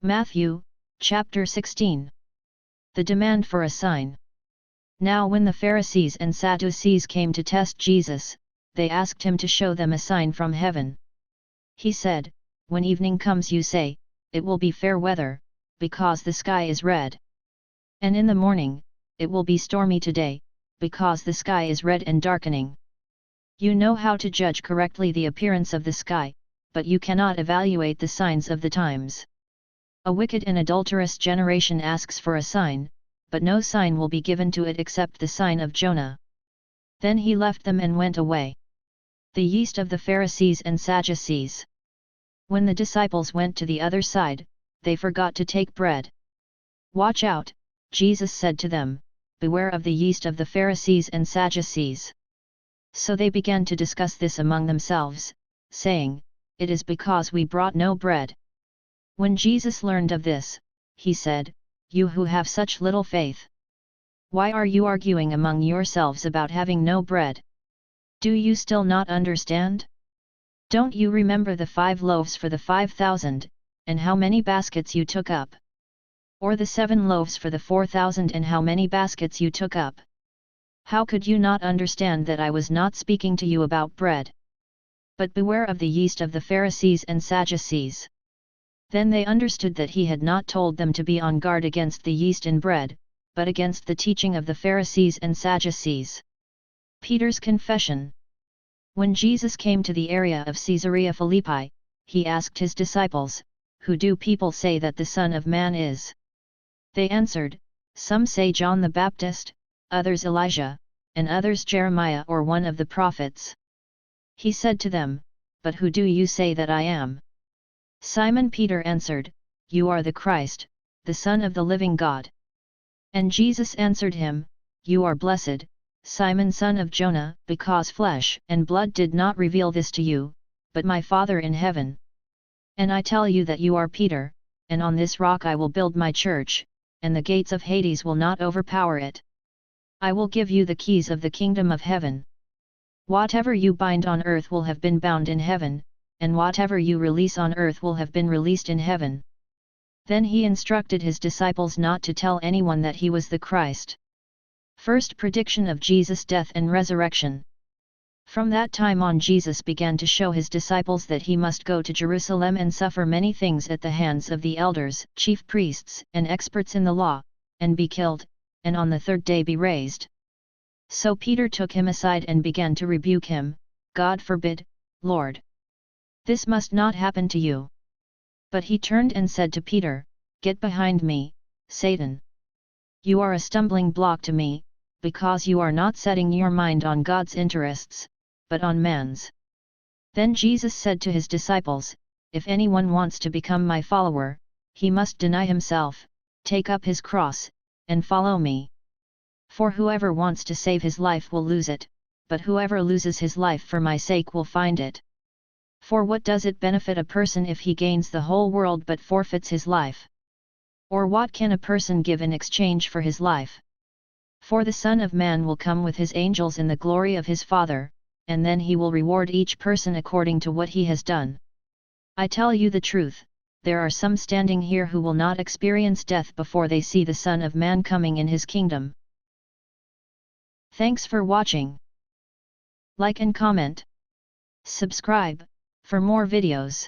Matthew, chapter 16. The demand for a sign. Now when the Pharisees and Sadducees came to test Jesus, they asked him to show them a sign from heaven. He said, "When evening comes you say, it will be fair weather, because the sky is red. And in the morning, it will be stormy today, because the sky is red and darkening. You know how to judge correctly the appearance of the sky, but you cannot evaluate the signs of the times. A wicked and adulterous generation asks for a sign, but no sign will be given to it except the sign of Jonah." Then he left them and went away. The yeast of the Pharisees and Sadducees. When the disciples went to the other side, they forgot to take bread. "Watch out," Jesus said to them, "beware of the yeast of the Pharisees and Sadducees." So they began to discuss this among themselves, saying, "It is because we brought no bread." When Jesus learned of this, he said, "You who have such little faith! Why are you arguing among yourselves about having no bread? Do you still not understand? Don't you remember the 5 loaves for the 5,000, and how many baskets you took up? Or the 7 loaves for the 4,000 and how many baskets you took up? How could you not understand that I was not speaking to you about bread? But beware of the yeast of the Pharisees and Sadducees." Then they understood that he had not told them to be on guard against the yeast in bread, but against the teaching of the Pharisees and Sadducees. Peter's confession. When Jesus came to the area of Caesarea Philippi, he asked his disciples, "Who do people say that the Son of Man is?" They answered, "Some say John the Baptist, others Elijah, and others Jeremiah or one of the prophets." He said to them, "But who do you say that I am?" Simon Peter answered, "You are the Christ, the Son of the living God." And Jesus answered him, "You are blessed, Simon son of Jonah, because flesh and blood did not reveal this to you, but my Father in heaven. And I tell you that you are Peter, and on this rock I will build my church, and the gates of Hades will not overpower it. I will give you the keys of the kingdom of heaven. Whatever you bind on earth will have been bound in heaven, and whatever you release on earth will have been released in heaven." Then he instructed his disciples not to tell anyone that he was the Christ. First prediction of Jesus' death and resurrection. From that time on Jesus began to show his disciples that he must go to Jerusalem and suffer many things at the hands of the elders, chief priests, and experts in the law, and be killed, and on the 3rd day be raised. So Peter took him aside and began to rebuke him, "God forbid, Lord! This must not happen to you." But he turned and said to Peter, "Get behind me, Satan! You are a stumbling block to me, because you are not setting your mind on God's interests, but on man's." Then Jesus said to his disciples, "If anyone wants to become my follower, he must deny himself, take up his cross, and follow me. For whoever wants to save his life will lose it, but whoever loses his life for my sake will find it. For what does it benefit a person if he gains the whole world but forfeits his life? Or what can a person give in exchange for his life? For the Son of Man will come with his angels in the glory of his Father, and then he will reward each person according to what he has done. I tell you the truth, there are some standing here who will not experience death before they see the Son of Man coming in his kingdom." Thanks for watching. Like and comment. Subscribe for more videos.